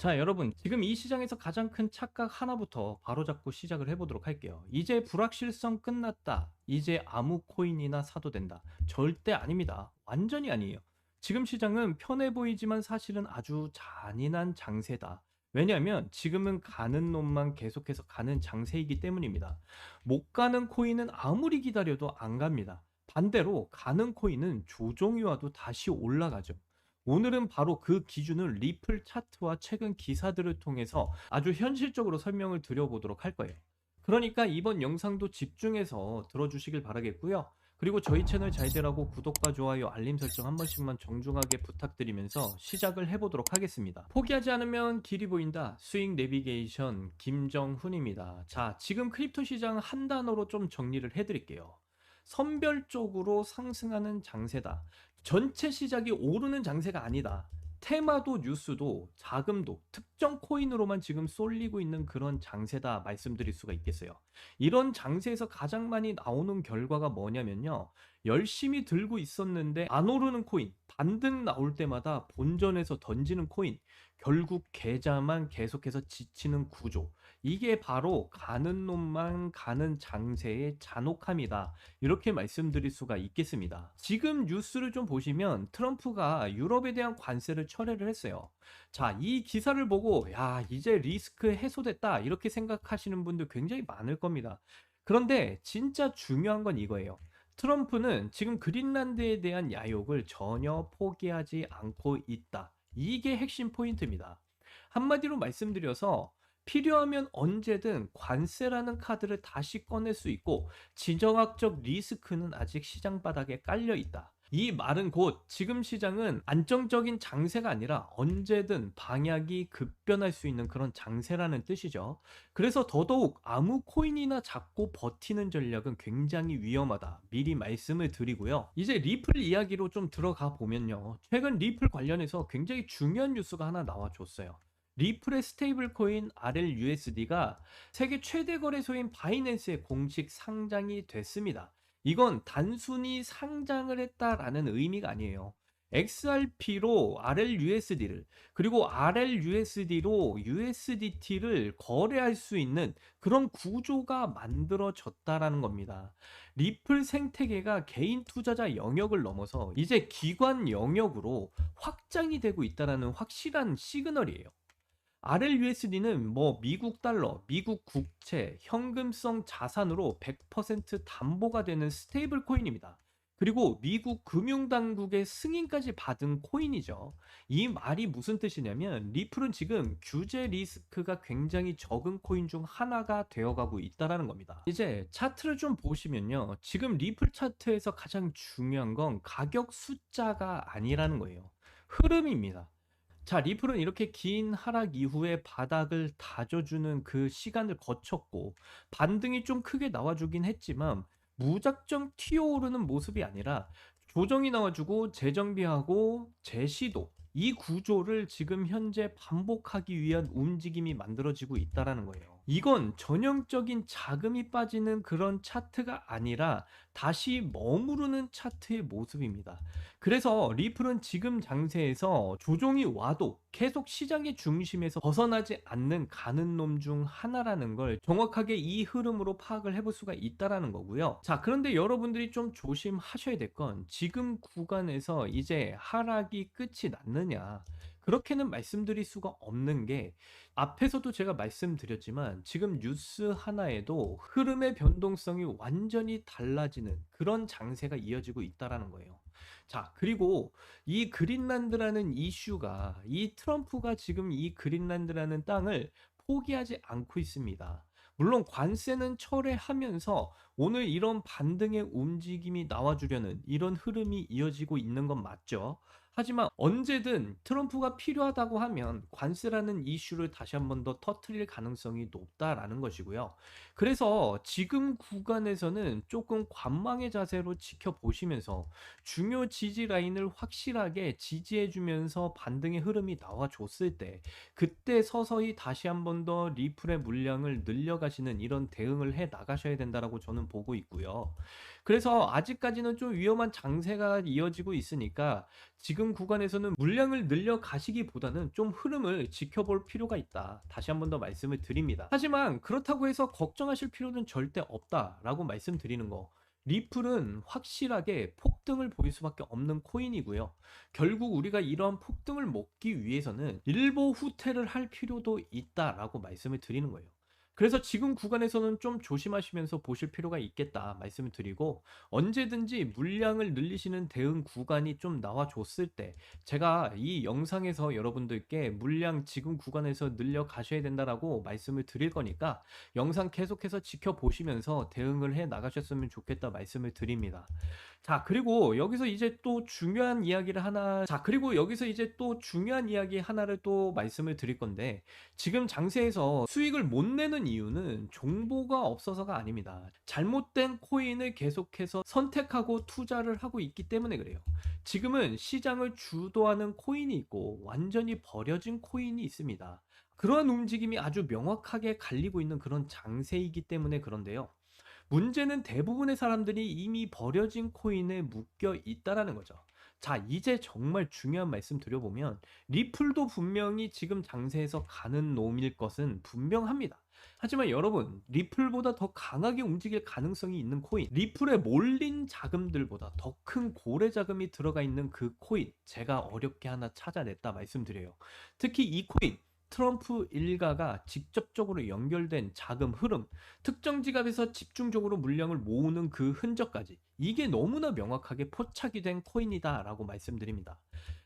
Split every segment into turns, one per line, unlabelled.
자, 여러분, 지금 이 시장에서 가장 큰 착각 하나부터 바로잡고 시작을 해보도록 할게요. 이제 불확실성 끝났다. 이제 아무 코인이나 사도 된다. 절대 아닙니다. 완전히 아니에요. 지금 시장은 편해 보이지만 사실은 아주 잔인한 장세다. 왜냐하면 지금은 가는 놈만 계속해서 가는 장세이기 때문입니다. 못 가는 코인은 아무리 기다려도 안 갑니다. 반대로 가는 코인은 조종이 와도 다시 올라가죠. 오늘은 바로 그 기준을 리플 차트와 최근 기사들을 통해서 아주 현실적으로 설명을 드려보도록 할 거예요. 그러니까 이번 영상도 집중해서 들어주시길 바라겠고요. 그리고 저희 채널 잘 되라고 구독과 좋아요, 알림 설정 한 번씩만 정중하게 부탁드리면서 시작을 해보도록 하겠습니다. 포기하지 않으면 길이 보인다. 수익 내비게이션 김정훈입니다. 자, 지금 크립토 시장 한 단어로 좀 정리를 해드릴게요. 선별적으로 상승하는 장세다. 전체 시작이 오르는 장세가 아니다. 테마도 뉴스도 자금도 특정 코인으로만 지금 쏠리고 있는 그런 장세다 말씀드릴 수가 있겠어요. 이런 장세에서 가장 많이 나오는 결과가 뭐냐면요. 열심히 들고 있었는데 안 오르는 코인, 반등 나올 때마다 본전에서 던지는 코인, 결국 계좌만 계속해서 지치는 구조. 이게 바로 가는 놈만 가는 장세의 잔혹함이다. 이렇게 말씀드릴 수가 있겠습니다. 지금 뉴스를 좀 보시면 트럼프가 유럽에 대한 관세를 철회를 했어요. 자, 이 기사를 보고 야, 이제 리스크 해소됐다. 이렇게 생각하시는 분들 굉장히 많을 겁니다. 그런데 진짜 중요한 건 이거예요. 트럼프는 지금 그린란드에 대한 야욕을 전혀 포기하지 않고 있다. 이게 핵심 포인트입니다. 한마디로 말씀드려서 필요하면 언제든 관세라는 카드를 다시 꺼낼 수 있고 지정학적 리스크는 아직 시장 바닥에 깔려 있다. 이 말은 곧 지금 시장은 안정적인 장세가 아니라 언제든 방향이 급변할 수 있는 그런 장세라는 뜻이죠. 그래서 더더욱 아무 코인이나 잡고 버티는 전략은 굉장히 위험하다. 미리 말씀을 드리고요. 이제 리플 이야기로 좀 들어가 보면요. 최근 리플 관련해서 굉장히 중요한 뉴스가 하나 나와줬어요. 리플의 스테이블 코인 RLUSD가 세계 최대 거래소인 바이낸스에 공식 상장이 됐습니다. 이건 단순히 상장을 했다라는 의미가 아니에요. XRP로 RLUSD를 그리고 RLUSD로 USDT를 거래할 수 있는 그런 구조가 만들어졌다라는 겁니다. 리플 생태계가 개인 투자자 영역을 넘어서 이제 기관 영역으로 확장이 되고 있다는 확실한 시그널이에요. RLUSD는 뭐 미국 달러, 미국 국채, 현금성 자산으로 100% 담보가 되는 스테이블 코인입니다. 그리고 미국 금융당국의 승인까지 받은 코인이죠. 이 말이 무슨 뜻이냐면 리플은 지금 규제 리스크가 굉장히 적은 코인 중 하나가 되어가고 있다는 겁니다. 이제 차트를 좀 보시면요. 지금 리플 차트에서 가장 중요한 건 가격 숫자가 아니라는 거예요. 흐름입니다. 자, 리플은 이렇게 긴 하락 이후에 바닥을 다져주는 그 시간을 거쳤고 반등이 좀 크게 나와주긴 했지만 무작정 튀어오르는 모습이 아니라 조정이 나와주고 재정비하고 재시도 이 구조를 지금 현재 반복하기 위한 움직임이 만들어지고 있다는 거예요. 이건 전형적인 자금이 빠지는 그런 차트가 아니라 다시 머무르는 차트의 모습입니다. 그래서 리플은 지금 장세에서 조종이 와도 계속 시장의 중심에서 벗어나지 않는 가는 놈 중 하나라는 걸 정확하게 이 흐름으로 파악을 해볼 수가 있다라는 거고요. 자, 그런데 여러분들이 좀 조심하셔야 될 건 지금 구간에서 이제 하락이 끝이 났느냐. 그렇게는 말씀드릴 수가 없는 게 앞에서도 제가 말씀드렸지만 지금 뉴스 하나에도 흐름의 변동성이 완전히 달라지는 그런 장세가 이어지고 있다라는 거예요. 자, 그리고 이 그린란드라는 이슈가 이 트럼프가 지금 이 그린란드라는 땅을 포기하지 않고 있습니다. 물론 관세는 철회하면서 오늘 이런 반등의 움직임이 나와주려는 이런 흐름이 이어지고 있는 건 맞죠. 하지만 언제든 트럼프가 필요하다고 하면 관세라는 이슈를 다시 한번 더 터트릴 가능성이 높다라는 것이고요. 그래서 지금 구간에서는 조금 관망의 자세로 지켜보시면서 중요 지지 라인을 확실하게 지지해주면서 반등의 흐름이 나와줬을 때 그때 서서히 다시 한번 더 리플의 물량을 늘려가시는 이런 대응을 해 나가셔야 된다라고 저는 보고 있고요. 그래서 아직까지는 좀 위험한 장세가 이어지고 있으니까 지금 구간에서는 물량을 늘려 가시기보다는 좀 흐름을 지켜볼 필요가 있다. 다시 한 번 더 말씀을 드립니다. 하지만 그렇다고 해서 걱정하실 필요는 절대 없다라고 말씀드리는 거. 리플은 확실하게 폭등을 보일 수밖에 없는 코인이고요. 결국 우리가 이런 폭등을 먹기 위해서는 일보 후퇴를 할 필요도 있다라고 말씀을 드리는 거예요. 그래서 지금 구간에서는 좀 조심하시면서 보실 필요가 있겠다 말씀을 드리고, 언제든지 물량을 늘리시는 대응 구간이 좀 나와줬을 때 제가 이 영상에서 여러분들께 물량 지금 구간에서 늘려 가셔야 된다라고 말씀을 드릴 거니까 영상 계속해서 지켜보시면서 대응을 해 나가셨으면 좋겠다 말씀을 드립니다. 그리고 여기서 이제 또 중요한 이야기 하나를 또 말씀을 드릴 건데, 지금 장세에서 수익을 못 내는 이유는 정보가 없어서가 아닙니다. 잘못된 코인을 계속해서 선택하고 투자를 하고 있기 때문에 그래요. 지금은 시장을 주도하는 코인이 있고 완전히 버려진 코인이 있습니다. 그러한 움직임이 아주 명확하게 갈리고 있는 그런 장세이기 때문에 그런데요. 문제는 대부분의 사람들이 이미 버려진 코인에 묶여 있다라는 거죠. 자, 이제 정말 중요한 말씀 드려보면, 리플도 분명히 지금 장세에서 가는 놈일 것은 분명합니다. 하지만 여러분, 리플보다 더 강하게 움직일 가능성이 있는 코인, 리플에 몰린 자금들보다 더 큰 고래 자금이 들어가 있는 그 코인, 제가 어렵게 하나 찾아냈다 말씀드려요. 특히 이 코인, 트럼프 일가가 직접적으로 연결된 자금 흐름, 특정 지갑에서 집중적으로 물량을 모으는 그 흔적까지, 이게 너무나 명확하게 포착이 된 코인이다라고 말씀드립니다.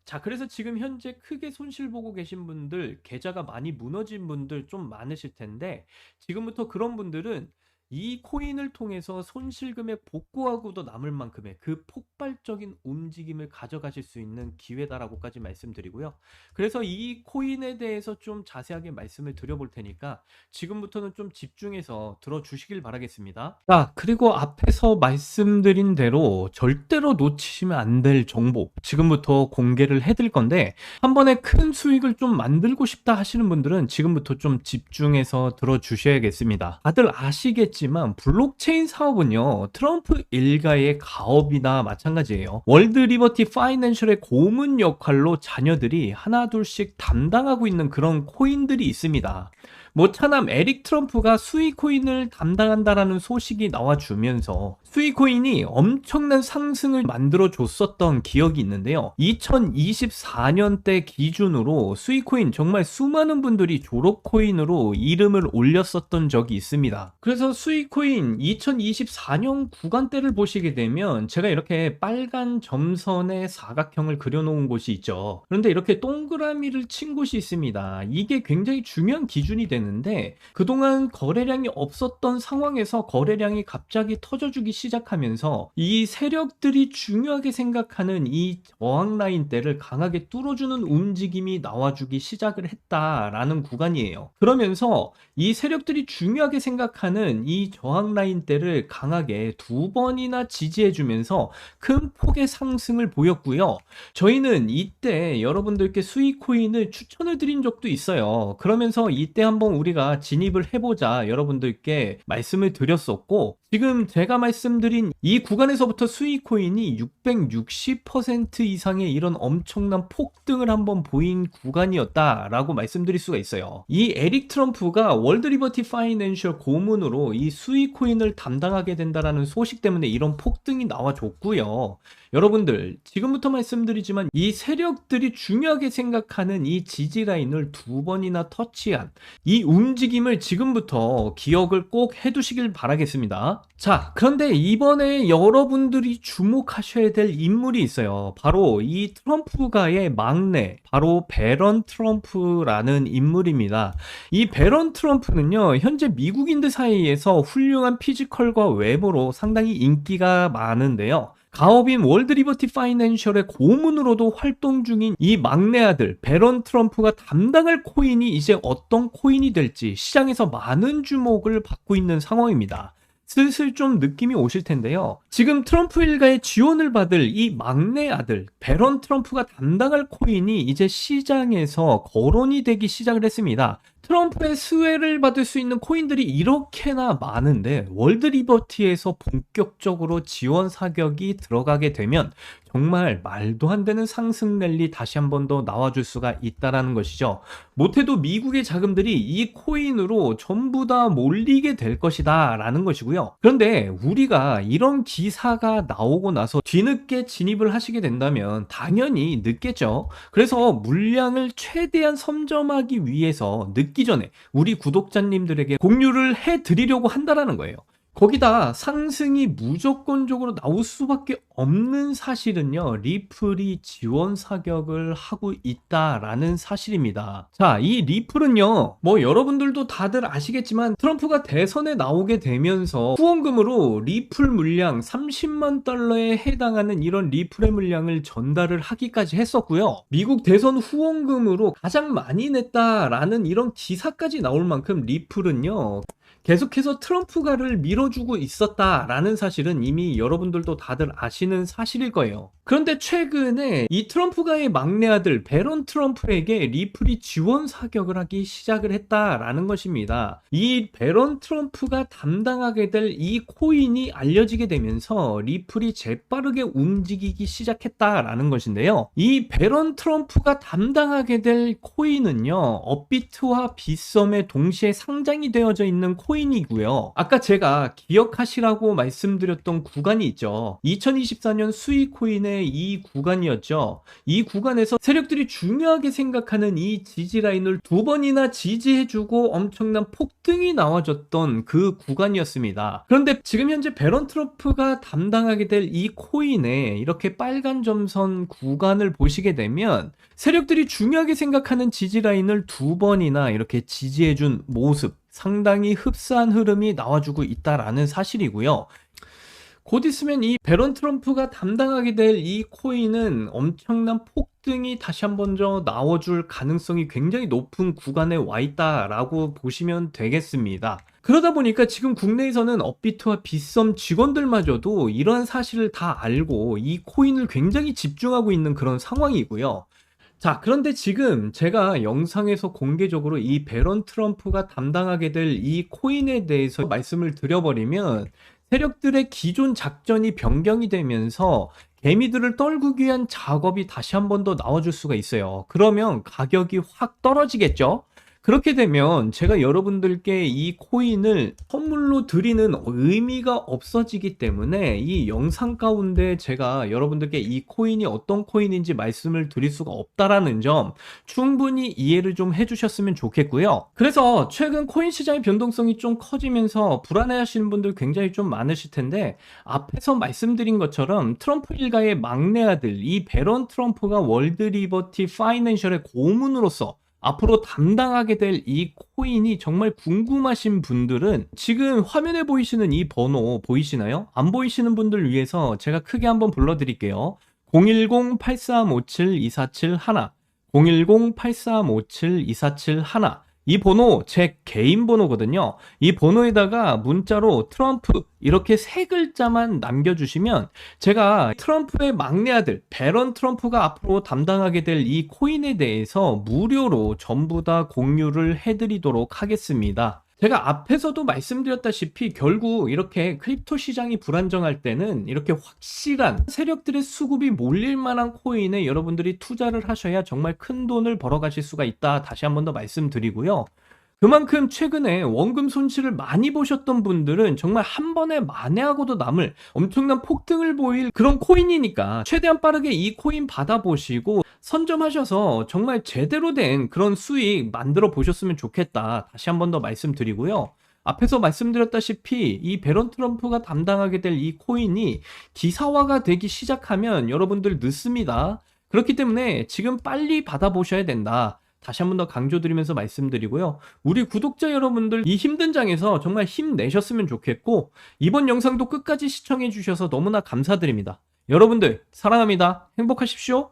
자, 그래서 지금 현재 크게 손실 보고 계신 분들, 계좌가 많이 무너진 분들 좀 많으실 텐데, 지금부터 그런 분들은 이 코인을 통해서 손실금액 복구하고도 남을 만큼의 그 폭발적인 움직임을 가져가실 수 있는 기회다라고까지 말씀드리고요. 그래서 이 코인에 대해서 좀 자세하게 말씀을 드려볼 테니까 지금부터는 좀 집중해서 들어주시길 바라겠습니다. 자, 그리고 앞에서 말씀드린 대로 절대로 놓치시면 안 될 정보 지금부터 공개를 해드릴 건데, 한 번에 큰 수익을 좀 만들고 싶다 하시는 분들은 지금부터 좀 집중해서 들어주셔야겠습니다. 다들 아시겠지만 블록체인 사업은요, 트럼프 일가의 가업이나 마찬가지예요. 월드 리버티 파이낸셜의 고문 역할로 자녀들이 하나 둘씩 담당하고 있는 그런 코인들이 있습니다. 차남 에릭 트럼프가 수익코인을 담당한다라는 소식이 나와주면서 수익코인이 엄청난 상승을 만들어줬었던 기억이 있는데요. 2024년대 기준으로 수익코인 정말 수많은 분들이 졸업코인으로 이름을 올렸었던 적이 있습니다. 그래서 수익코인 2024년 구간대를 보시게 되면 제가 이렇게 빨간 점선의 사각형을 그려놓은 곳이 있죠. 그런데 이렇게 동그라미를 친 곳이 있습니다. 이게 굉장히 중요한 기준이 되는데, 그동안 거래량이 없었던 상황에서 거래량이 갑자기 터져주기 시작하면서 이 세력들이 중요하게 생각하는 이 저항 라인대를 강하게 뚫어주는 움직임이 나와주기 시작을 했다라는 구간이에요. 그러면서 이 세력들이 중요하게 생각하는 이 저항 라인대를 강하게 두 번이나 지지해주면서 큰 폭의 상승을 보였고요. 저희는 이때 여러분들께 수익 코인을 추천을 드린 적도 있어요. 그러면서 이때 한번 우리가 진입을 해보자 여러분들께 말씀을 드렸었고, 지금 제가 말씀드린 이 구간에서부터 수익 코인이 660% 이상의 이런 엄청난 폭등을 한번 보인 구간이었다라고 말씀드릴 수가 있어요. 이 에릭 트럼프가 월드 리버티 파이낸셜 고문으로 이 수익 코인을 담당하게 된다라는 소식 때문에 이런 폭등이 나와줬고요. 여러분들, 지금부터 말씀드리지만 이 세력들이 중요하게 생각하는 이 지지 라인을 두 번이나 터치한 이 움직임을 지금부터 기억을 꼭 해두시길 바라겠습니다. 자, 그런데 이번에 여러분들이 주목하셔야 될 인물이 있어요. 바로 이 트럼프가의 막내, 바로 배런 트럼프라는 인물입니다. 이 배런 트럼프는요, 현재 미국인들 사이에서 훌륭한 피지컬과 외모로 상당히 인기가 많은데요. 가업인 월드 리버티 파이낸셜의 고문으로도 활동 중인 이 막내 아들 배런 트럼프가 담당할 코인이 이제 어떤 코인이 될지 시장에서 많은 주목을 받고 있는 상황입니다. 슬슬 좀 느낌이 오실 텐데요. 지금 트럼프 일가의 지원을 받을 이 막내 아들 배런 트럼프가 담당할 코인이 이제 시장에서 거론이 되기 시작을 했습니다. 트럼프의 수혜를 받을 수 있는 코인들이 이렇게나 많은데 월드 리버티에서 본격적으로 지원 사격이 들어가게 되면 정말 말도 안 되는 상승 랠리 다시 한 번 더 나와줄 수가 있다라는 것이죠. 못해도 미국의 자금들이 이 코인으로 전부 다 몰리게 될 것이다 라는 것이고요. 그런데 우리가 이런 기사가 나오고 나서 뒤늦게 진입을 하시게 된다면 당연히 늦겠죠. 그래서 물량을 최대한 선점하기 위해서 늦기 전에 우리 구독자님들에게 공유를 해드리려고 한다라는 거예요. 거기다 상승이 무조건적으로 나올 수밖에 없는 사실은요, 리플이 지원 사격을 하고 있다라는 사실입니다. 자, 이 리플은요, 뭐 여러분들도 다들 아시겠지만 트럼프가 대선에 나오게 되면서 후원금으로 리플 물량 30만 달러에 해당하는 이런 리플의 물량을 전달을 하기까지 했었고요. 미국 대선 후원금으로 가장 많이 냈다라는 이런 기사까지 나올 만큼 리플은요, 계속해서 트럼프가를 밀어주고 있었다라는 사실은 이미 여러분들도 다들 아시는 사실일 거예요. 그런데 최근에 이 트럼프가의 막내 아들 배런 트럼프에게 리플이 지원 사격을 하기 시작을 했다라는 것입니다. 이 배런 트럼프가 담당하게 될 이 코인이 알려지게 되면서 리플이 재빠르게 움직이기 시작했다라는 것인데요. 이 배런 트럼프가 담당하게 될 코인은요, 업비트와 빗썸에 동시에 상장이 되어져 있는 코인이고요. 아까 제가 기억하시라고 말씀드렸던 구간이 있죠. 2024년 수익 코인의 이 구간이었죠. 이 구간에서 세력들이 중요하게 생각하는 이 지지 라인을 두 번이나 지지해주고 엄청난 폭등이 나와줬던 그 구간이었습니다. 그런데 지금 현재 배런 트럼프가 담당하게 될 이 코인에 이렇게 빨간 점선 구간을 보시게 되면 세력들이 중요하게 생각하는 지지 라인을 두 번이나 이렇게 지지해준 모습, 상당히 흡사한 흐름이 나와주고 있다라는 사실이고요. 곧 있으면 이 배런 트럼프가 담당하게 될 이 코인은 엄청난 폭등이 다시 한 번 더 나와줄 가능성이 굉장히 높은 구간에 와 있다라고 보시면 되겠습니다. 그러다 보니까 지금 국내에서는 업비트와 빗썸 직원들마저도 이러한 사실을 다 알고 이 코인을 굉장히 집중하고 있는 그런 상황이고요. 자, 그런데 지금 제가 영상에서 공개적으로 이 배런 트럼프가 담당하게 될 이 코인에 대해서 말씀을 드려버리면 세력들의 기존 작전이 변경이 되면서 개미들을 떨구기 위한 작업이 다시 한 번 더 나와줄 수가 있어요. 그러면 가격이 확 떨어지겠죠? 그렇게 되면 제가 여러분들께 이 코인을 선물로 드리는 의미가 없어지기 때문에 이 영상 가운데 제가 여러분들께 이 코인이 어떤 코인인지 말씀을 드릴 수가 없다라는 점 충분히 이해를 좀 해주셨으면 좋겠고요. 그래서 최근 코인 시장의 변동성이 좀 커지면서 불안해하시는 분들 굉장히 좀 많으실 텐데, 앞에서 말씀드린 것처럼 트럼프 일가의 막내 아들 이 배런 트럼프가 월드 리버티 파이낸셜의 고문으로서 앞으로 담당하게 될 이 코인이 정말 궁금하신 분들은 지금 화면에 보이시는 이 번호 보이시나요? 안 보이시는 분들 위해서 제가 크게 한번 불러드릴게요. 010-8357-2471, 010-8357-2471. 이 번호 제 개인 번호거든요. 이 번호에다가 문자로 트럼프 이렇게 세 글자만 남겨주시면 제가 트럼프의 막내 아들 배런 트럼프가 앞으로 담당하게 될 이 코인에 대해서 무료로 전부 다 공유를 해드리도록 하겠습니다. 제가 앞에서도 말씀드렸다시피 결국 이렇게 크립토 시장이 불안정할 때는 이렇게 확실한 세력들의 수급이 몰릴 만한 코인에 여러분들이 투자를 하셔야 정말 큰 돈을 벌어가실 수가 있다. 다시 한 번 더 말씀드리고요. 그만큼 최근에 원금 손실을 많이 보셨던 분들은 정말 한 번에 만회하고도 남을 엄청난 폭등을 보일 그런 코인이니까 최대한 빠르게 이 코인 받아보시고 선점하셔서 정말 제대로 된 그런 수익 만들어 보셨으면 좋겠다. 다시 한 번 더 말씀드리고요. 앞에서 말씀드렸다시피 이 배런 트럼프가 담당하게 될 이 코인이 기사화가 되기 시작하면 여러분들 늦습니다. 그렇기 때문에 지금 빨리 받아보셔야 된다. 다시 한 번 더 강조드리면서 말씀드리고요. 우리 구독자 여러분들 이 힘든 장에서 정말 힘내셨으면 좋겠고, 이번 영상도 끝까지 시청해 주셔서 너무나 감사드립니다. 여러분들 사랑합니다. 행복하십시오.